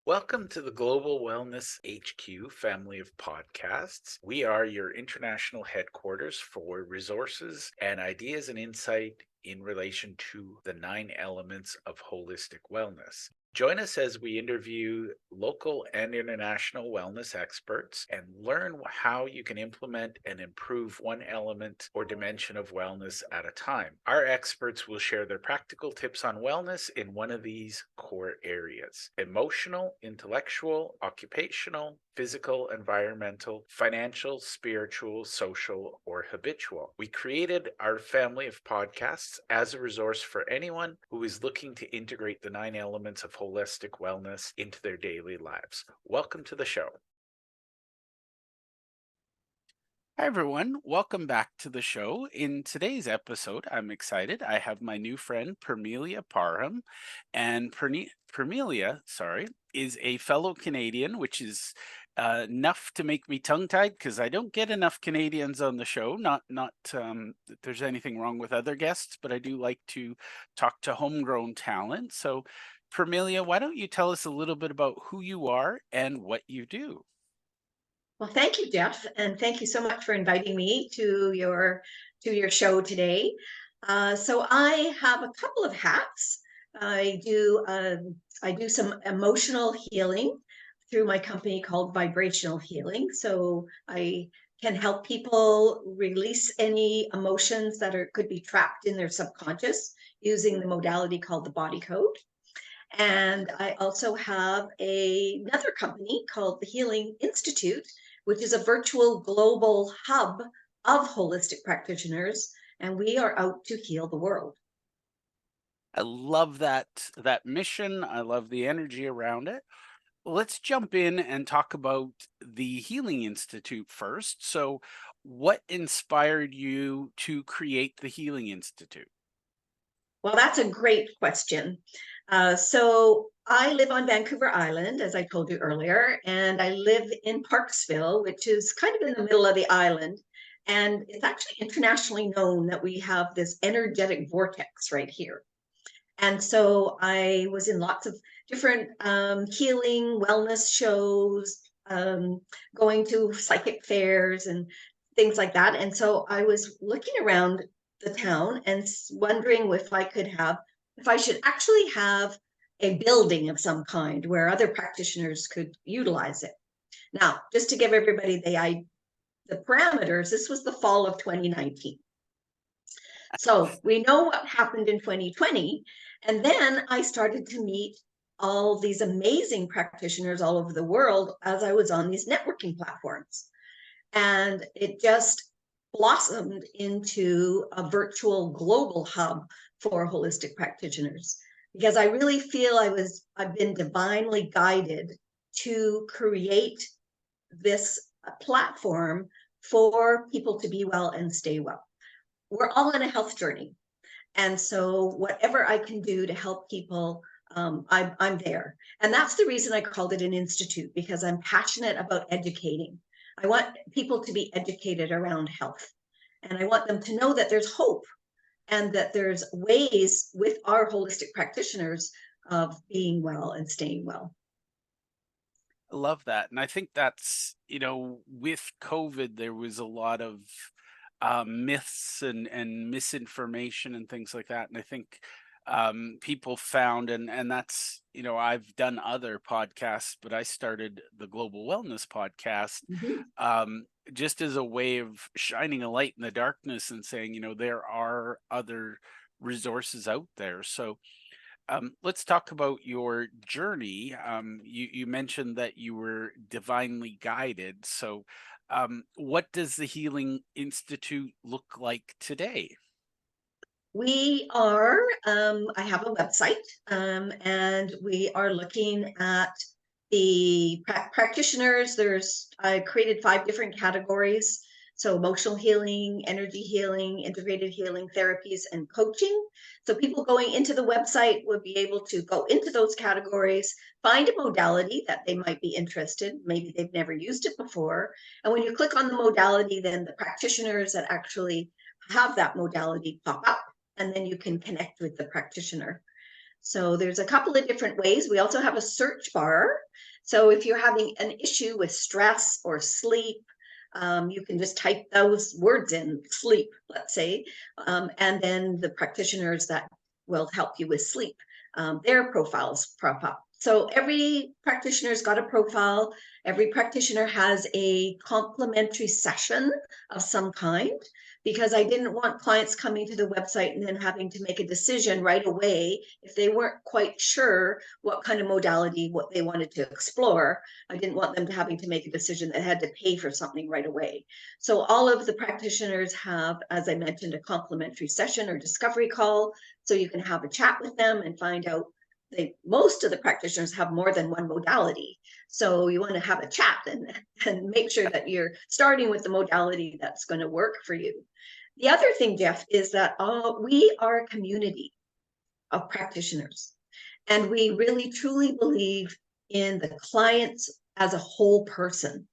Welcome to the Global Wellness HQ family of podcasts. We are your international headquarters for resources and ideas and insight in relation to the 9 elements of holistic wellness. Join us as we interview local and international wellness experts and learn how you can implement and improve one element or dimension of wellness at a time. Our experts will share their practical tips on wellness in one of these core areas: emotional, intellectual, occupational, physical, environmental, financial, spiritual, social, or habitual. We created our family of podcasts as a resource for anyone who is looking to integrate the 9 elements of holistic wellness into their daily lives. Welcome to the show. Hi, everyone. Welcome back to the show. In today's episode, I'm excited. I have my new friend, Permelia Parham. And Permelia, is a fellow Canadian, which is enough to make me tongue-tied because I don't get enough Canadians on the show. Not that there's anything wrong with other guests, but I do like to talk to homegrown talent. So, Permelia, why don't you tell us a little bit about who you are and what you do? Well, thank you, Jeff, and thank you so much for inviting me to your show today. So I have a couple of hats. I do some emotional healing through my company called Vibrational Healing. So I can help people release any emotions that could be trapped in their subconscious using the modality called the body code. And I also have another company called the Healing Institute, which is a virtual global hub of holistic practitioners, and we are out to heal the world. I love that mission. I love the energy around it. Let's jump in and talk about the Healing Institute first. So, what inspired you to create the Healing Institute? Well, that's a great question. So I live on Vancouver Island, as I told you earlier, and I live in Parksville, which is kind of in the middle of the island. And it's actually internationally known that we have this energetic vortex right here. And so I was in lots of different healing wellness shows, going to psychic fairs and things like that. And so I was looking around the town and wondering if I should actually have a building of some kind where other practitioners could utilize it. Now, just to give everybody the parameters, this was the fall of 2019. So we know what happened in 2020. And then I started to meet all these amazing practitioners all over the world as I was on these networking platforms. And it just blossomed into a virtual global hub for holistic practitioners because I really feel I've been divinely guided to create this platform for people to be well and stay well. We're all on a health journey. And so whatever I can do to help people, I'm there. And that's the reason I called it an institute, because I'm passionate about educating. I want people to be educated around health. And I want them to know that there's hope and that there's ways with our holistic practitioners of being well and staying well. I love that. And I think that's, with COVID, there was a lot of myths and misinformation and things like that. And I think people found, and that's, I've done other podcasts, but I started the Global Wellness podcast Mhm. just as a way of shining a light in the darkness and saying, there are other resources out there. So, let's talk about your journey. You mentioned that you were divinely guided. So, what does the Healing Institute look like today? I have a website, and we are looking at the practitioners. I created 5 different categories. So emotional healing, energy healing, integrated healing therapies, and coaching. So people going into the website would be able to go into those categories, find a modality that they might be interested. Maybe they've never used it before. And when you click on the modality, then the practitioners that actually have that modality pop up, and then you can connect with the practitioner. So there's a couple of different ways. We also have a search bar. So if you're having an issue with stress or sleep, you can just type those words in, sleep, let's say, and then the practitioners that will help you with sleep, their profiles pop up. So every practitioner's got a profile. Every practitioner has a complimentary session of some kind, because I didn't want clients coming to the website and then having to make a decision right away if they weren't quite sure what kind of modality, what they wanted to explore. I didn't want them to having to make a decision that had to pay for something right away. So all of the practitioners have, as I mentioned, a complimentary session or discovery call. So you can have a chat with them and find out. Most of the practitioners have more than one modality. So you want to have a chat and make sure that you're starting with the modality that's going to work for you. The other thing, Jeff, is that we are a community of practitioners, and we really truly believe in the clients as a whole person.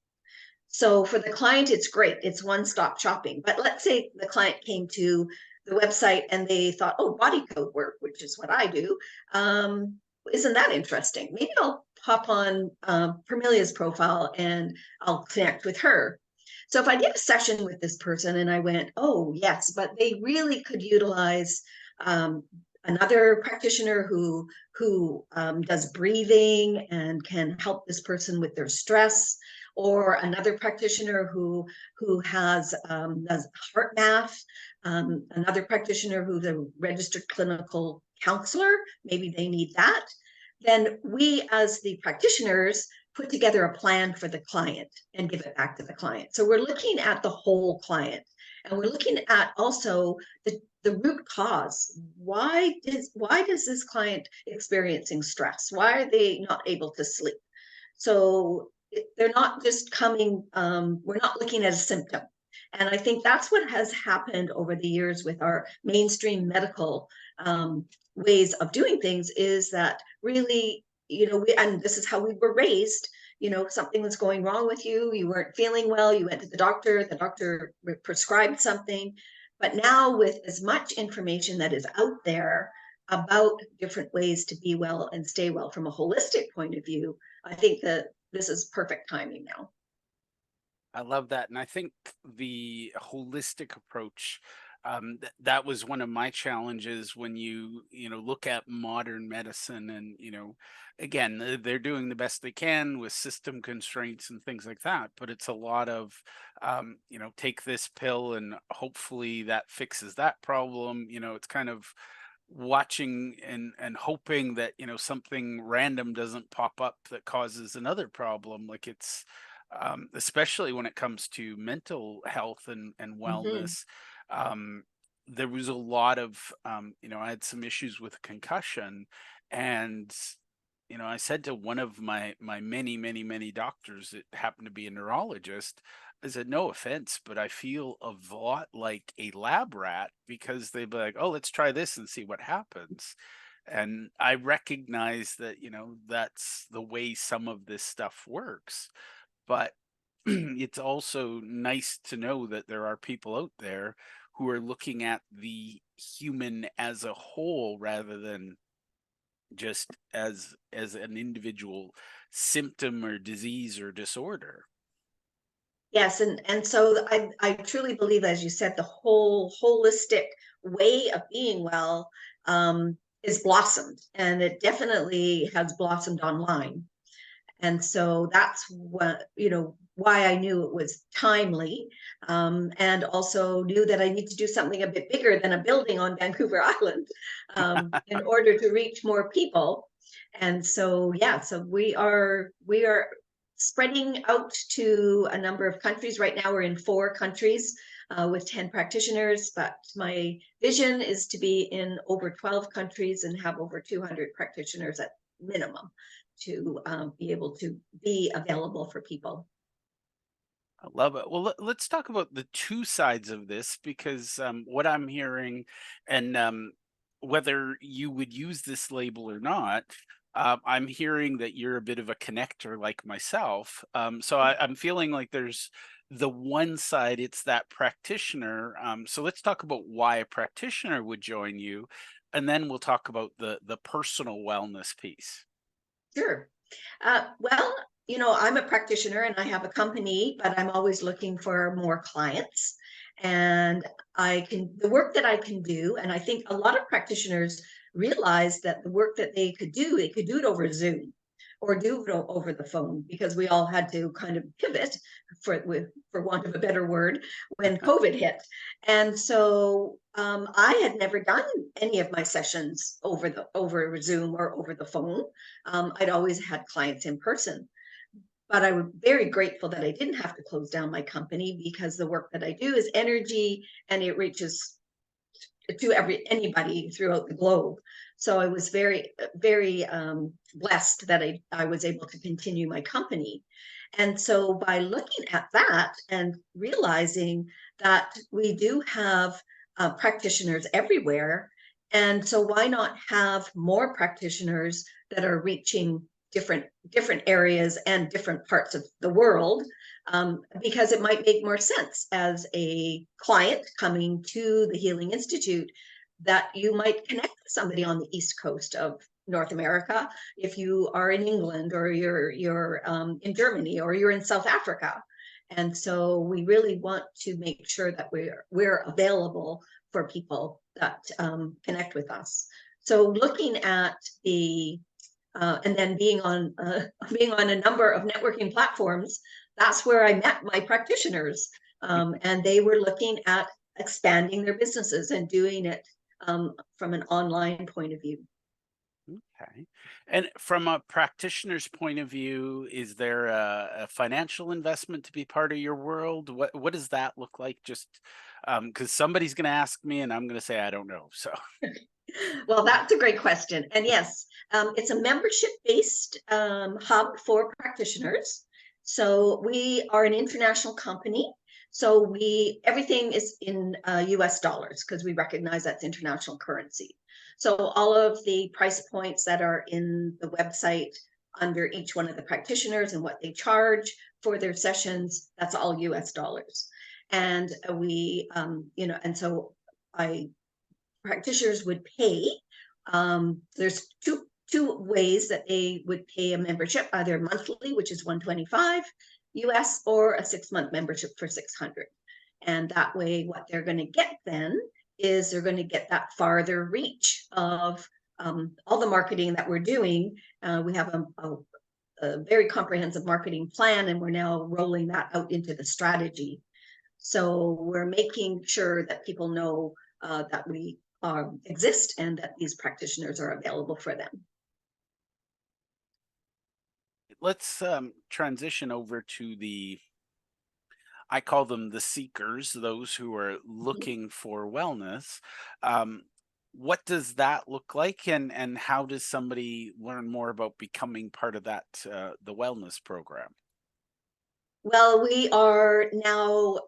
So for the client, it's great. It's one-stop shopping. But let's say the client came to the website and they thought, oh, body code work, which is what I do. Isn't that interesting? Maybe I'll hop on Permelia's profile and I'll connect with her. So if I did a session with this person and I went, oh, yes, but they really could utilize another practitioner who does breathing and can help this person with their stress, or another practitioner who has heart math, another practitioner who's a registered clinical counselor, maybe they need that. Then we, as the practitioners, put together a plan for the client and give it back to the client. So we're looking at the whole client, and we're looking at also the root cause. Why does this client experiencing stress? Why are they not able to sleep? So they're not just coming, we're not looking at a symptom. And I think that's what has happened over the years with our mainstream medical ways of doing things, is that really, and this is how we were raised, something was going wrong with you, you weren't feeling well, you went to the doctor prescribed something. But now, with as much information that is out there about different ways to be well and stay well from a holistic point of view, I think that this is perfect timing now. I love that. And I think the holistic approach, that was one of my challenges when look at modern medicine and, again, they're doing the best they can with system constraints and things like that. But it's a lot of, take this pill and hopefully that fixes that problem. It's kind of watching and hoping that something random doesn't pop up that causes another problem. Like it's especially when it comes to mental health and Mm-hmm. wellness. There was a lot of I had some issues with concussion, and I said to one of my many doctors that happened to be a neurologist, I said, no offense, but I feel a lot like a lab rat, because they'd be like, oh, let's try this and see what happens. And I recognize that, that's the way some of this stuff works. But it's also nice to know that there are people out there who are looking at the human as a whole rather than just as an individual symptom or disease or disorder. Yes, and so I truly believe, as you said, the whole holistic way of being well is blossomed, and it definitely has blossomed online. And so that's why I knew it was timely, and also knew that I need to do something a bit bigger than a building on Vancouver Island, in order to reach more people. And so, yeah, so we are spreading out to a number of countries. Right now, we're in 4 countries with 10 practitioners, but my vision is to be in over 12 countries and have over 200 practitioners at minimum, to be able to be available for people. I love it. Well, let's talk about the two sides of this, because what I'm hearing, and whether you would use this label or not, I'm hearing that you're a bit of a connector like myself. So I'm feeling like there's the one side, it's that practitioner. So let's talk about why a practitioner would join you. and then we'll talk about the personal wellness piece. Sure. Well, I'm a practitioner and I have a company, but I'm always looking for more clients. And the work that I can do, and I think a lot of practitioners realize that the work that they could do it over Zoom or do it over the phone, because we all had to kind of pivot, for want of a better word, when COVID hit. And so I had never done any of my sessions over Zoom or over the phone. I'd always had clients in person. But I was very grateful that I didn't have to close down my company, because the work that I do is energy and it reaches to anybody throughout the globe. So I was very, very blessed that I was able to continue my company. And so by looking at that and realizing that we do have practitioners everywhere, and so why not have more practitioners that are reaching different areas and different parts of the world, because it might make more sense as a client coming to the Healing Institute, that you might connect with somebody on the East Coast of North America if you are in England, or you're in Germany, or you're in South Africa. And so we really want to make sure that we're available for people that connect with us. So looking at and then being on a number of networking platforms, that's where I met my practitioners, and they were looking at expanding their businesses and doing it from an online point of view. Okay. And from a practitioner's point of view, is there a financial investment to be part of your world? What does that look like? Just because somebody's going to ask me, and I'm going to say I don't know. So Well, that's a great question. And yes, it's a membership-based hub for practitioners. So we are an international company. So everything is in US dollars, because we recognize that's international currency. So all of the price points that are in the website under each one of the practitioners and what they charge for their sessions, that's all US dollars. And and so practitioners would pay. There's two ways that they would pay a membership, either monthly, which is $125 US, or a 6-month membership for $600. And that way, what they're going to get then is they're going to get that farther reach of all the marketing that we're doing. We have a very comprehensive marketing plan, and we're now rolling that out into the strategy. So we're making sure that people know that we exist and that these practitioners are available for them. let's transition over to I call them the seekers, those who are looking for wellness. What does that look like, and how does somebody learn more about becoming part of that the wellness program? Well, we are now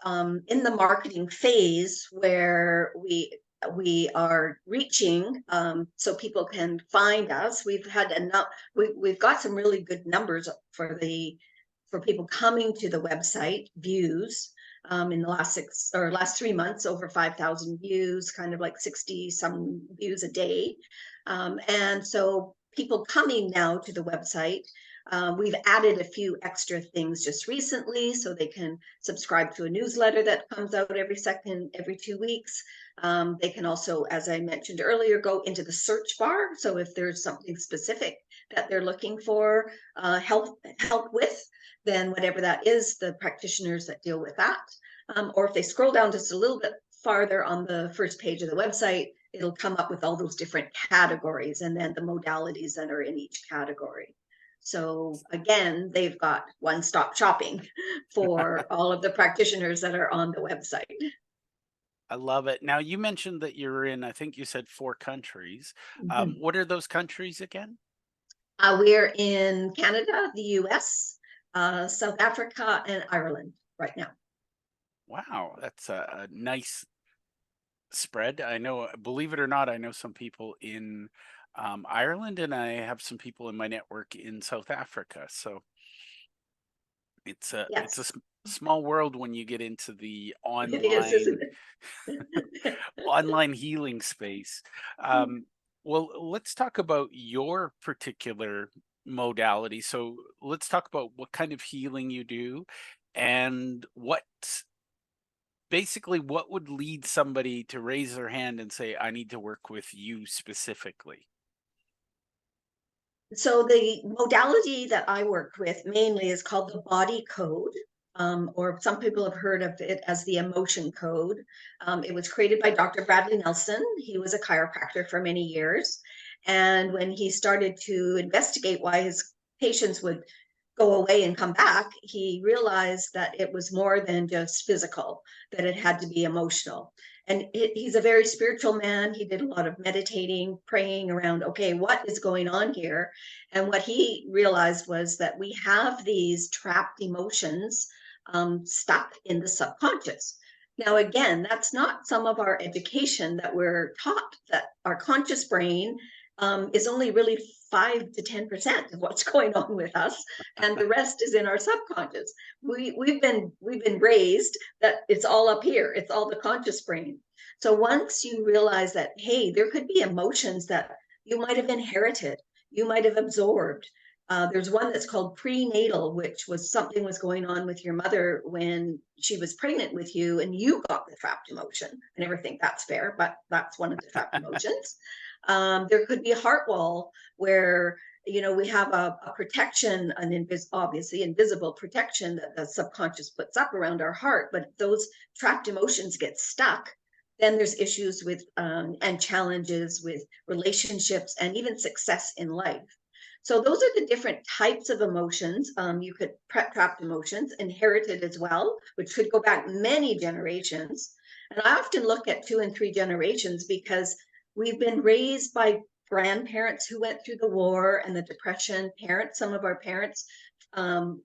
in the marketing phase where we are reaching, so people can find us. We've had enough. We've got some really good numbers for people coming to the website views. In the last 3 months, over 5,000 views, kind of like 60 some views a day. And so people coming now to the website, we've added a few extra things just recently, so they can subscribe to a newsletter that comes out every 2 weeks. They can also, as I mentioned earlier, go into the search bar. So if there's something specific that they're looking for help with, then whatever that is, the practitioners that deal with that. Or if they scroll down just a little bit farther on the first page of the website, it'll come up with all those different categories and then the modalities that are in each category. So again, they've got one-stop shopping for all of the practitioners that are on the website. I love it. Now, you mentioned that you're in, I think you said 4 countries. Mhm. What are those countries again? We're in Canada, the US, South Africa, and Ireland right now. Wow, that's a nice spread. I know, believe it or not, I know some people in Ireland, and I have some people in my network in South Africa. So it's a Yes, small world when you get into the it is, isn't online it? online healing space. Well, let's talk about your particular modality. So let's talk about what kind of healing you do and what basically what would lead somebody to raise their hand and say, I need to work with you specifically. So the modality that I work with mainly is called the body code, or some people have heard of it as the emotion code. It was created by Dr. Bradley Nelson. He was a chiropractor for many years. And when he started to investigate why his patients would go away and come back, he realized that it was more than just physical, that it had to be emotional. And he's a very spiritual man. He did a lot of meditating, praying around, okay, what is going on here? And what he realized was that we have these trapped emotions stuck in the subconscious. Now, again, that's not some of our education that we're taught, that our conscious brain is only really 5 to 10% of what's going on with us, and the rest is in our subconscious. We've been raised that it's all up here, it's all the conscious brain. So once you realize that, hey, there could be emotions that you might have inherited, you might have absorbed. There's one that's called prenatal, which was something was going on with your mother when she was pregnant with you, and you got the trapped emotion. I never think that's fair, but that's one of the trapped emotions. There could be a heart wall where we have a protection, obviously invisible protection that the subconscious puts up around our heart, but if those trapped emotions get stuck, then there's issues with and challenges with relationships and even success in life. So those are the different types of emotions. You could trapped emotions, inherited as well, which could go back many generations. And I often look at 2 and 3 generations because we've been raised by grandparents who went through the war and the depression, parents, some of our parents, some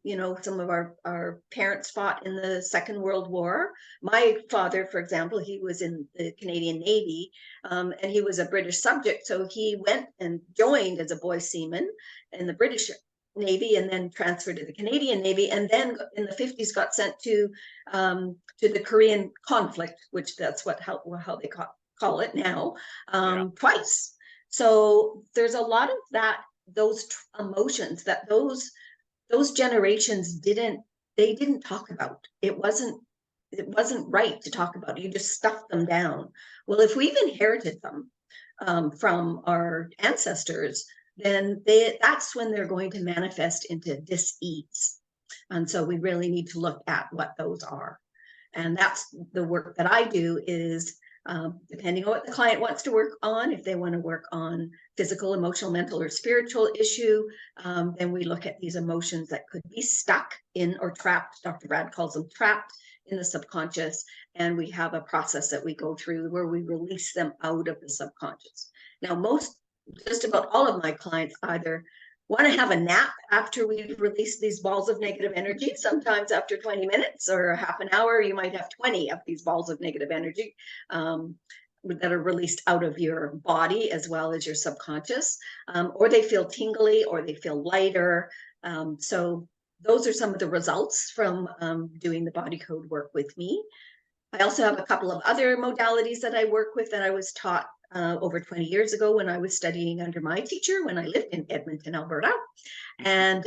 of our parents fought in the Second World War. My father, for example, he was in the Canadian Navy, and he was a British subject. So he went and joined as a boy seaman in the British Navy and then transferred to the Canadian Navy. And then in the 50s got sent to the Korean conflict, which that's how they call it now, Yeah. twice. So there's a lot of those emotions that those generations didn't talk about. It wasn't right to talk about. You just stuffed them down. Well, if we've inherited them from our ancestors, then that's when they're going to manifest into dis-ease. And so we really need to look at what those are. And that's the work that I do is depending on what the client wants to work on. If they want to work on physical, emotional, mental, or spiritual issue, then we look at these emotions that could be stuck in or trapped. Dr. Brad calls them trapped in the subconscious. And we have a process that we go through where we release them out of the subconscious. Now, just about all of my clients either want to have a nap after we've released these balls of negative energy. Sometimes after 20 minutes or a half an hour, you might have 20 of these balls of negative energy that are released out of your body as well as your subconscious, or they feel tingly or they feel lighter. So those are some of the results from doing the body code work with me. I also have a couple of other modalities that I work with that I was taught over 20 years ago when I was studying under my teacher when I lived in Edmonton, Alberta. And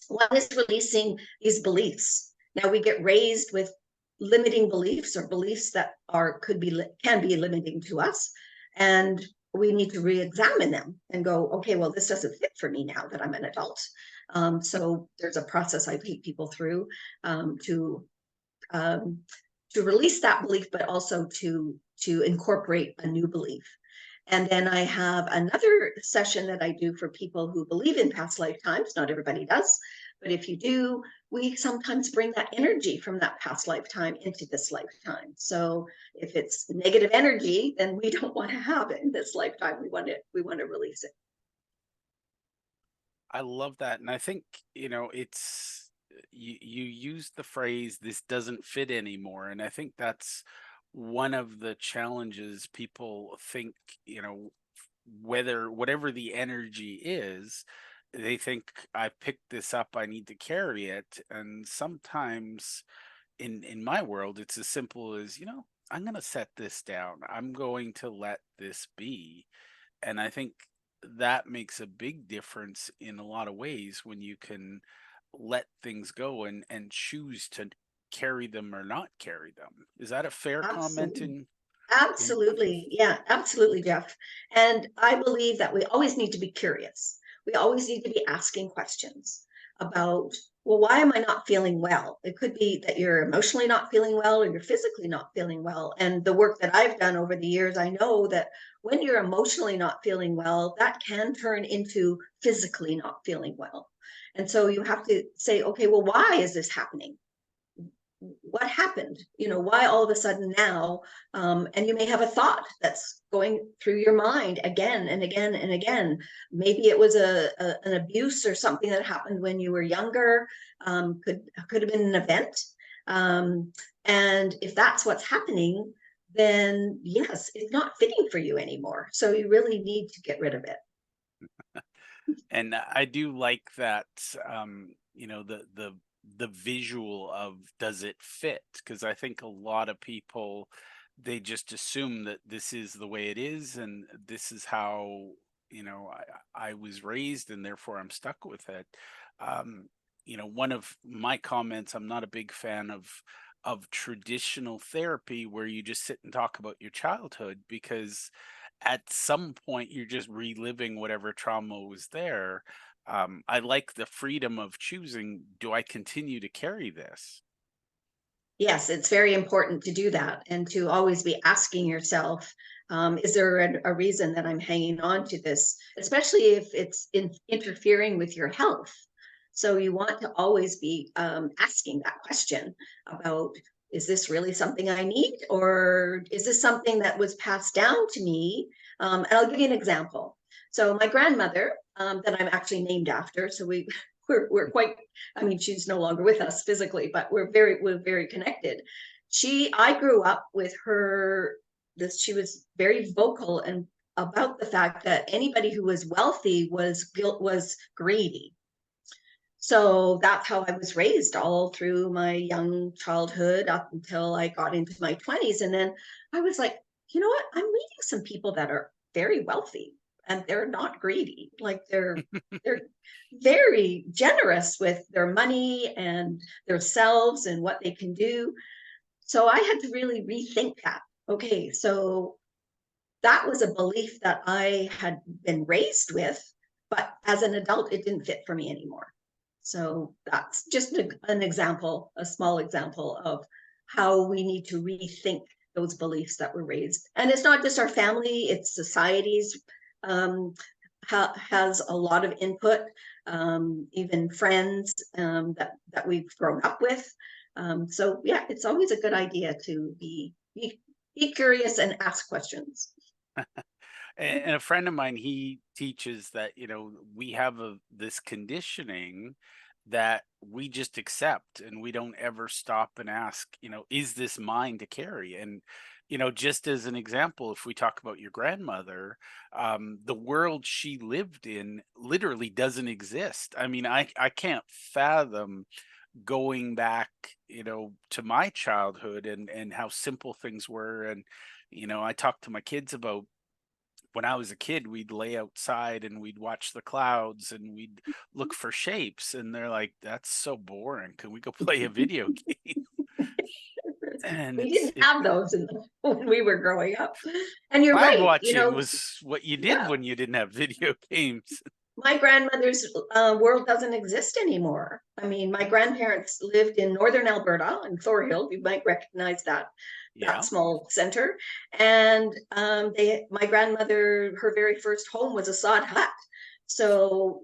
one is releasing these beliefs. Now we get raised with limiting beliefs or beliefs that can be limiting to us. And we need to re-examine them and go, okay, well, this doesn't fit for me now that I'm an adult. So there's a process I take people through to release that belief, but also to incorporate a new belief. And then I have another session that I do for people who believe in past lifetimes. Not everybody does, but if you do, we sometimes bring that energy from that past lifetime into this lifetime. So if it's negative energy, then we don't want to have it in this lifetime. We want to release it. I love that. And I think, it's you use the phrase this doesn't fit anymore. And I think that's one of the challenges. People think, whatever the energy is, they think I picked this up, I need to carry it. And sometimes in my world, it's as simple as, I'm going to set this down. I'm going to let this be. And I think that makes a big difference in a lot of ways when you can let things go and choose to carry them or not carry them. Is that a fair comment Absolutely. in Absolutely. Yeah, absolutely, Jeff. And I believe that we always need to be curious. We always need to be asking questions about, well, why am I not feeling well? It could be that you're emotionally not feeling well or you're physically not feeling well. And the work that I've done over the years, I know that when you're emotionally not feeling well, that can turn into physically not feeling well. And so you have to say, okay, well, why is this happening? What happened, why all of a sudden now? And you may have a thought that's going through your mind again and again and again. Maybe it was an abuse or something that happened when you were younger. Could have been an event. And if that's what's happening, then yes, it's not fitting for you anymore, so you really need to get rid of it. and I do like that, the visual of does it fit? Because I think a lot of people, they just assume that this is the way it is and this is how, I was raised and therefore I'm stuck with it. One of my comments, I'm not a big fan of traditional therapy where you just sit and talk about your childhood, because at some point you're just reliving whatever trauma was there. I like the freedom of choosing, do I continue to carry this? Yes, it's very important to do that and to always be asking yourself, is there a reason that I'm hanging on to this, especially if it's interfering with your health? So you want to always be asking that question about, is this really something I need, or is this something that was passed down to me? And I'll give you an example. So my grandmother, that I'm actually named after, so we're quite, I mean, she's no longer with us physically, but we're very connected. I grew up with her. She was very vocal and about the fact that anybody who was wealthy was greedy. So that's how I was raised all through my young childhood up until I got into my 20s. And then I was like, you know what? I'm meeting some people that are very wealthy and they're not greedy. Like they're very generous with their money and their selves and what they can do. So I had to really rethink that. Okay, so that was a belief that I had been raised with, but as an adult, it didn't fit for me anymore. So that's just an example, a small example of how we need to rethink those beliefs that were raised. And it's not just our family, it's society's has a lot of input, even friends that we've grown up with. So yeah, it's always a good idea to be curious and ask questions. And a friend of mine, he teaches that, we have this conditioning that we just accept and we don't ever stop and ask, is this mine to carry? And, just as an example, if we talk about your grandmother, the world she lived in literally doesn't exist. I mean, I can't fathom going back, to my childhood and how simple things were. And, I talk to my kids about, when I was a kid, we'd lay outside and we'd watch the clouds and we'd look for shapes. And they're like, that's so boring. Can we go play a video game? And We it's didn't it have those when we were growing up. And you're cloud right, watching was what you did yeah, when you didn't have video games. my grandmother's world doesn't exist anymore. I mean, my grandparents lived in northern Alberta in Thorhill. You might recognize that Yeah, small center. And my grandmother, her very first home was a sod hut. So,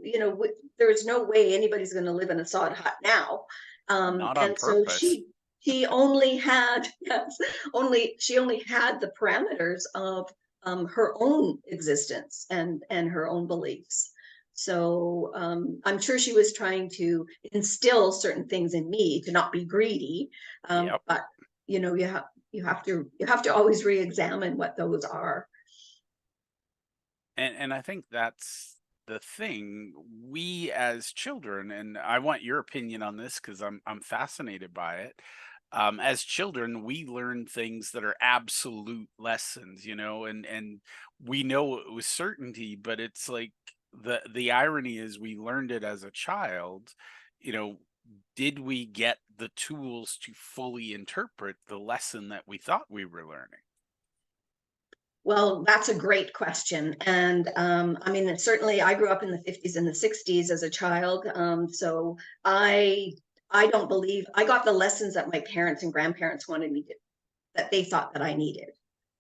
there's no way anybody's going to live in a sod hut now. not on And so purpose. she only had, yes, she only had the parameters of her own existence and her own beliefs. So I'm sure she was trying to instill certain things in me to not be greedy, Yep. but you have to always re-examine what those are. And I think that's the thing. We as children, and I want your opinion on this because I'm fascinated by it. As children, we learn things that are absolute lessons, and we know it with certainty, but it's like the irony is we learned it as a child, you know, did we get the tools to fully interpret the lesson that we thought we were learning? Well, that's a great question. And I mean, certainly I grew up in the 50s and the 60s as a child. So I I don't believe I got the lessons that my parents and grandparents wanted me to, that they thought that I needed.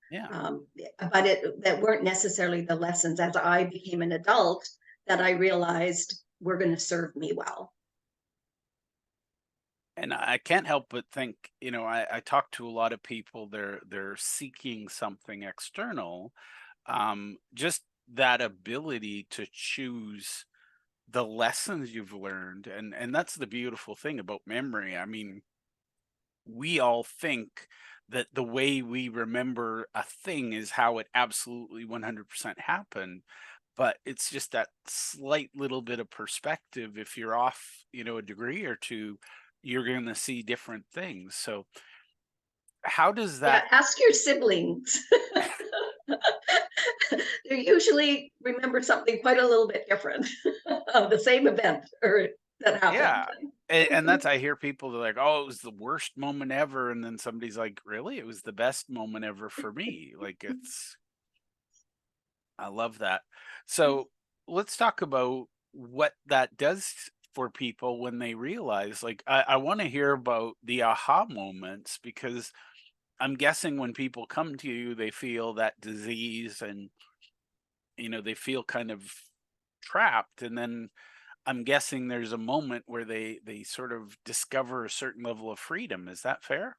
Yeah. But that weren't necessarily the lessons as I became an adult that I realized were going to serve me well. And I can't help but think, I talk to a lot of people, they're seeking something external. Just that ability to choose the lessons you've learned, and that's the beautiful thing about memory. I mean, we all think that the way we remember a thing is how it absolutely 100% happened, but it's just that slight little bit of perspective. If you're off, a degree or two, you're going to see different things. So how does Yeah, that ask your siblings. They usually remember something quite a little bit different of the same event or that happened. yeah, and that's, I hear people, they're like, oh, it was the worst moment ever, and then somebody's like, really, it was the best moment ever for me. Like, it's I love that. So let's talk about what that does for people when they realize, like, I want to hear about the aha moments, because I'm guessing when people come to you, they feel that disease, and, they feel kind of trapped. And then I'm guessing there's a moment where they sort of discover a certain level of freedom. Is that fair?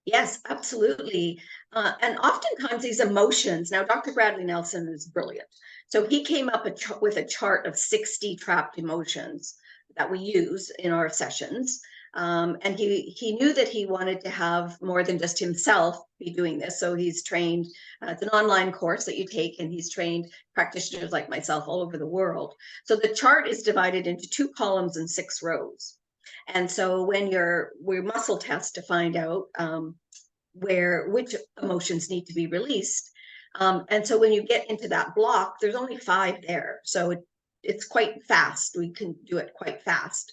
Yes, absolutely. And oftentimes these emotions, now Dr. Bradley Nelson is brilliant. So he came up with a chart of 60 trapped emotions that we use in our sessions. And he knew that he wanted to have more than just himself be doing this. So he's trained, it's an online course that you take, and he's trained practitioners like myself all over the world. So the chart is divided into 2 columns and 6 rows. And so when we muscle test to find out which emotions need to be released. And so when you get into that block, there's only 5 there. So it's quite fast. We can do it quite fast.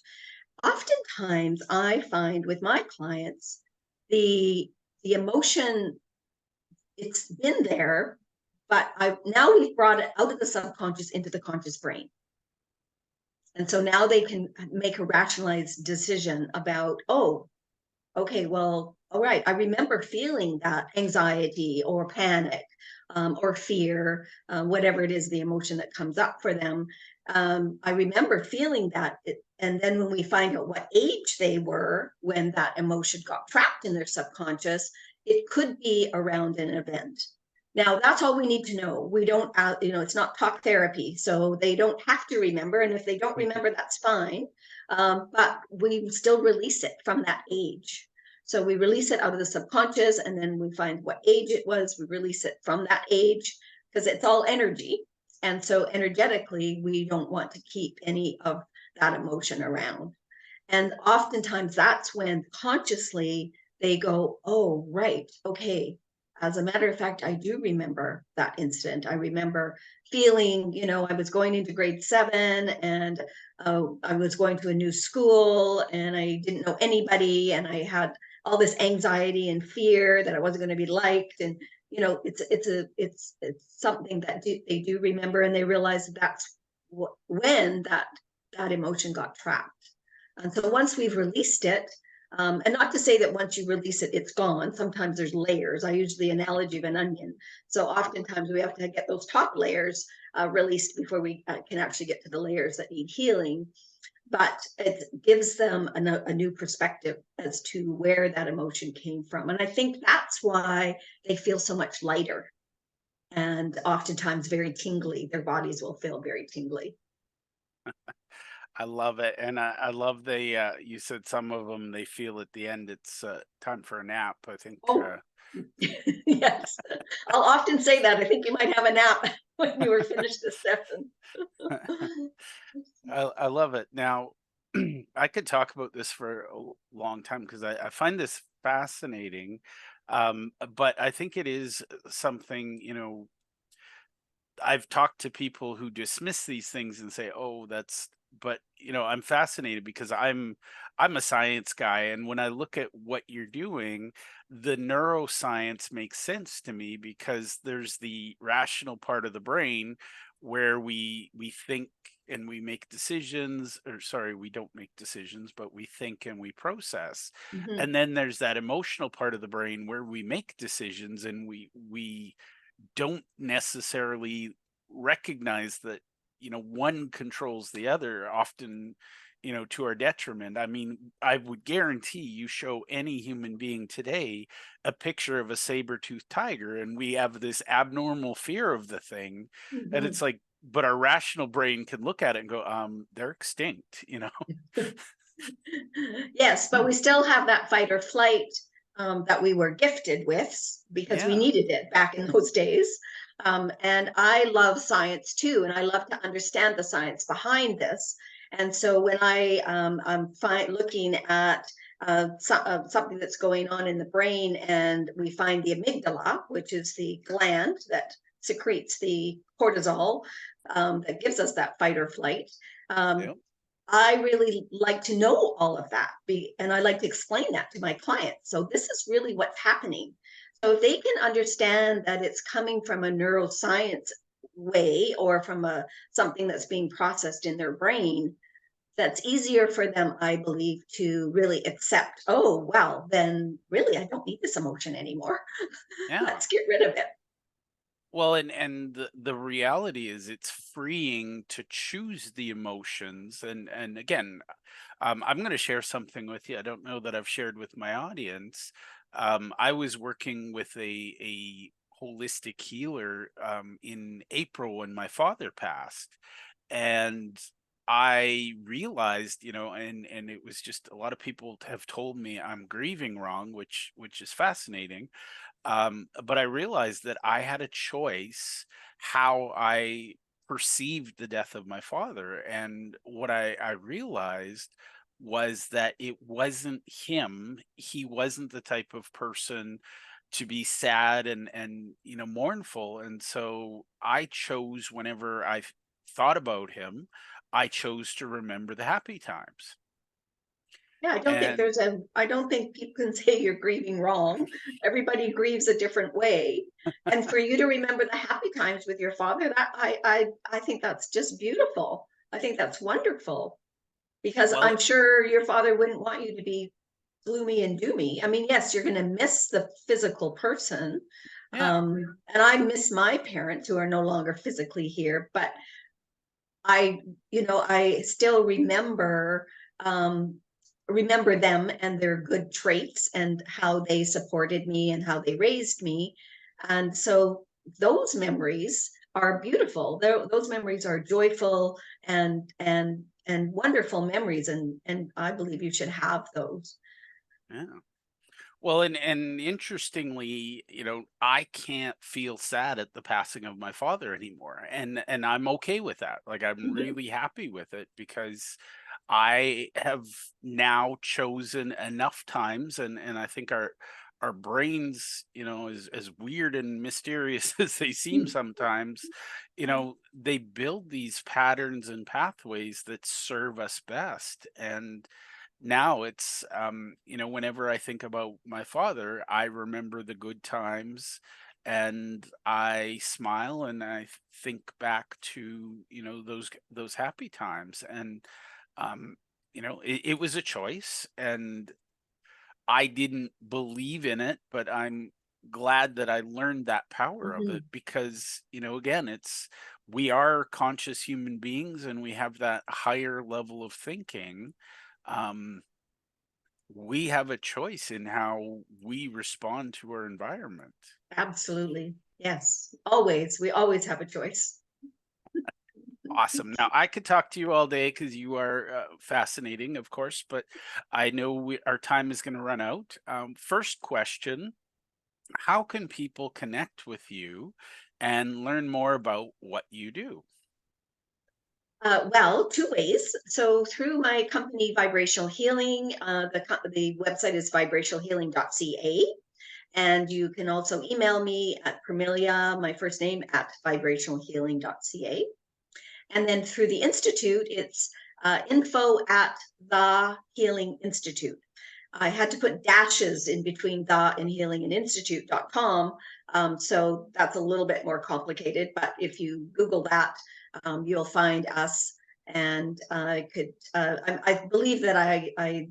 Oftentimes I find with my clients, the the emotion, it's been there, but I now we've brought it out of the subconscious into the conscious brain. And so now they can make a rationalized decision about, oh, okay, well, all right, I remember feeling that anxiety or panic, or fear, whatever it is, the emotion that comes up for them. I remember feeling that. And then when we find out what age they were when that emotion got trapped in their subconscious, it could be around an event. Now, that's all we need to know. We don't, it's not talk therapy, so they don't have to remember. And if they don't Mhm. remember, that's fine. But we still release it from that age. So we release it out of the subconscious, and then we find what age it was. We release it from that age because it's all energy. And so energetically, we don't want to keep any of that emotion around. And oftentimes that's when consciously they go, oh, right, okay. As a matter of fact, I do remember that incident. I remember feeling, I was going into grade 7, and I was going to a new school, and I didn't know anybody, and I had all this anxiety and fear that I wasn't going to be liked. And, it's something that they do remember, and they realize that that's when that emotion got trapped. And so once we've released it, and not to say that once you release it, it's gone. Sometimes there's layers. I use the analogy of an onion. So oftentimes we have to get those top layers released before we can actually get to the layers that need healing. But it gives them a new perspective as to where that emotion came from. And I think that's why they feel so much lighter, and oftentimes very tingly. Their bodies will feel very tingly. I love it. And I love you said some of them, they feel at the end it's time for a nap. I think, Oh, yes. I'll often say that. I think you might have a nap when you were finished this session. I love it. Now, I could talk about this for a long time, because I find this fascinating. But I think it is something, I've talked to people who dismiss these things and say, "Oh, that's," but I'm fascinated because I'm a science guy, and when I look at what you're doing, the neuroscience makes sense to me because there's the rational part of the brain where we think and we make decisions, or sorry, we don't make decisions, but we think and we process. Mhm. And then there's that emotional part of the brain where we make decisions and we don't necessarily recognize that one controls the other, often to our detriment. I mean, I would guarantee you show any human being today a picture of a saber-toothed tiger and we have this abnormal fear of the thing, and Mhm. it's like, but our rational brain can look at it and go, they're extinct. Yes, but we still have that fight or flight that we were gifted with because we Yeah. needed it back in those days. And I love science too, and I love to understand the science behind this. And so when I'm looking at something that's going on in the brain, and we find the amygdala, which is the gland that secretes the cortisol that gives us that fight or flight. Um, Yeah. I really like to know all of that, and I like to explain that to my clients. So this is really what's happening. So if they can understand that it's coming from a neuroscience way or from something that's being processed in their brain, that's easier for them, I believe, to really accept. Oh, well, then really, I don't need this emotion anymore. Yeah. Let's get rid of it. Well, and the reality is it's freeing to choose the emotions. And again, I'm going to share something with you. I don't know that I've shared with my audience. I was working with a holistic healer in April when my father passed, and I realized, and it was just, a lot of people have told me I'm grieving wrong, which is fascinating. But I realized that I had a choice how I perceived the death of my father. And what I realized was that it wasn't him. He wasn't the type of person to be sad and mournful. And so I chose, whenever thought about him, I chose to remember the happy times. Yeah, And I don't think people can say you're grieving wrong. Everybody grieves a different way. And for you to remember the happy times with your father, I think that's just beautiful. I think that's wonderful because well, I'm sure your father wouldn't want you to be gloomy and doomy. I mean, yes, you're going to miss the physical person. yeah. And I miss my parents who are no longer physically here, but I, I still um, remember them and their good traits and how they supported me and how they raised me. And so those memories are beautiful. Those memories are joyful and wonderful memories. And I believe you should have those. Yeah. Well, and interestingly, I can't feel sad at the passing of my father anymore, and I'm okay with that. Like, I'm Mhm. really happy with it because I have now chosen enough times, and I think our brains, as weird and mysterious as they seem sometimes, they build these patterns and pathways that serve us best. And now it's, whenever I think about my father, I remember the good times and I smile and I think back to, those happy times. And it was a choice, and I didn't believe in it, but I'm glad that I learned that power of it Mhm. because, again, we are conscious human beings and we have that higher level of thinking. Um, we have a choice in how we respond to our environment. Absolutely. Yes. Always. We always have a choice. Awesome. Now, I could talk to you all day because you are fascinating, of course, but I know our time is going to run out. First question: how can people connect with you and learn more about what you do? Well, two ways. So through my company, Vibrational Healing, the website is vibrationalhealing.ca. And you can also email me at Permelia, my first name, at vibrationalhealing.ca. And then through the Institute, it's info at the Healing Institute. I had to put dashes in between the and healing and institute.com. So that's a little bit more complicated, but if you Google that, you'll find us. And I believe that I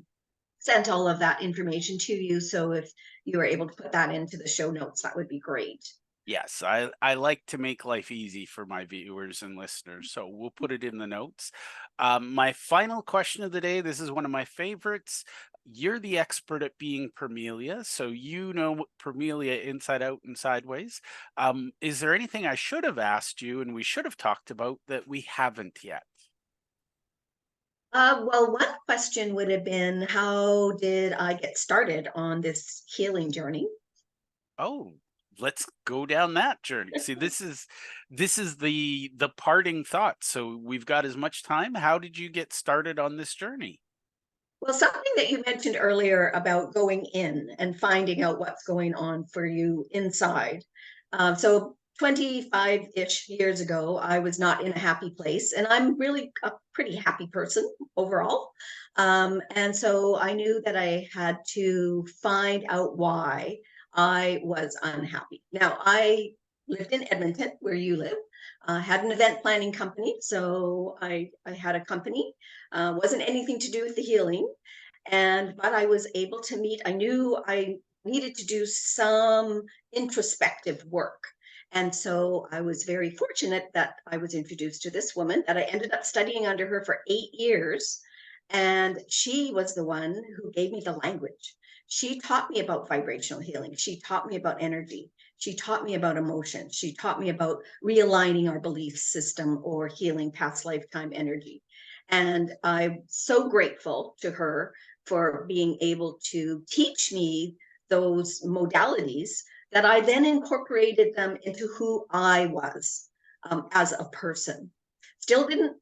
sent all of that information to you. So if you were able to put that into the show notes, that would be great. Yes, I like to make life easy for my viewers and listeners, so we'll put it in the notes. My final question of the day, this is one of my favorites. You're the expert at being Permelia, so you know Permelia inside out and sideways. Is there anything I should have asked you and we should have talked about that we haven't yet? Well, one question would have been, how did I get started on this healing journey? Oh, let's go down that journey. See, this is the parting thought. So we've got as much time. How did you get started on this journey? Well, something that you mentioned earlier about going in and finding out what's going on for you inside. So 25-ish years ago, I was not in a happy place, and I'm really a pretty happy person overall. And so I knew that I had to find out why I was unhappy. Now, I lived in Edmonton, where you live, had an event planning company. So I had a company, wasn't anything to do with the healing. But I was able to meet, I knew I needed to do some introspective work. And so I was very fortunate that I was introduced to this woman that I ended up studying under her for 8 years. And she was the one who gave me the language. She taught me about vibrational healing. She taught me about energy. She taught me about emotion. She taught me about realigning our belief system or healing past lifetime energy. And I'm so grateful to her for being able to teach me those modalities that I then incorporated them into who I was as a person. Still didn't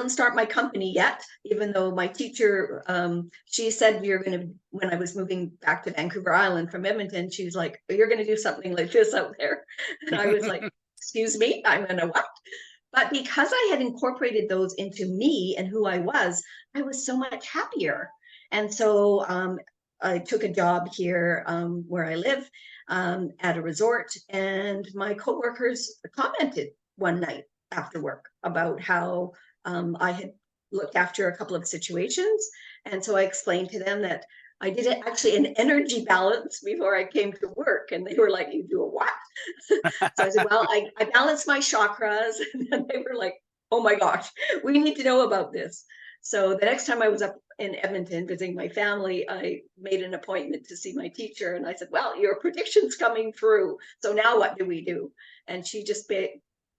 start my company yet, even though my teacher, she said, you're going to, when I was moving back to Vancouver Island from Edmonton, she was like, you're going to do something like this out there. And I was like, excuse me, I'm going to what? But because I had incorporated those into me and who I was so much happier. And so I took a job here where I live at a resort, and my coworkers commented one night after work about how I had looked after a couple of situations. And so I explained to them that I did actually an energy balance before I came to work. And they were like, you do a what? So I said, well, I balance my chakras. And then they were like, oh my gosh, we need to know about this. So the next time I was up in Edmonton visiting my family, I made an appointment to see my teacher. And I said, well, your prediction's coming through. So now what do we do? And she just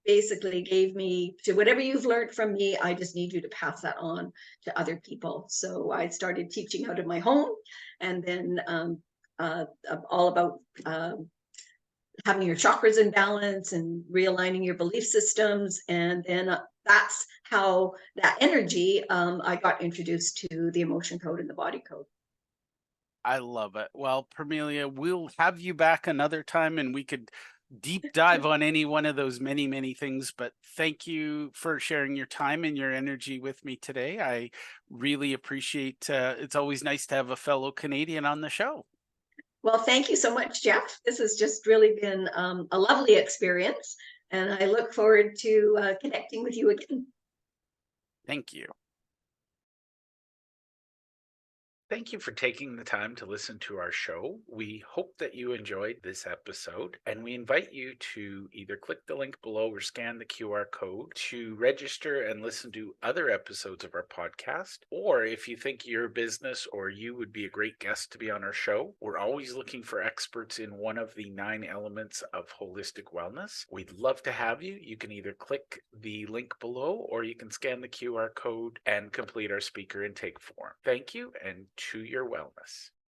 basically gave me, to whatever you've learned from me, I just need you to pass that on to other people. So I started teaching out of my home, and then all about having your chakras in balance and realigning your belief systems. And then that's how that energy, I got introduced to the emotion code and the body code. I love it. Well, Permelia, we'll have you back another time and we could deep dive on any one of those many, many things. But thank you for sharing your time and your energy with me today. I really appreciate it's always nice to have a fellow Canadian on the show. Well, thank you so much, Jeff. This has just really been a lovely experience, and I look forward to connecting with you again. Thank you. Thank you for taking the time to listen to our show. We hope that you enjoyed this episode, and we invite you to either click the link below or scan the QR code to register and listen to other episodes of our podcast. Or if you think your business or you would be a great guest to be on our show, we're always looking for experts in one of the 9 elements of holistic wellness. We'd love to have you. You can either click the link below or you can scan the QR code and complete our speaker intake form. Thank you, and to your wellness.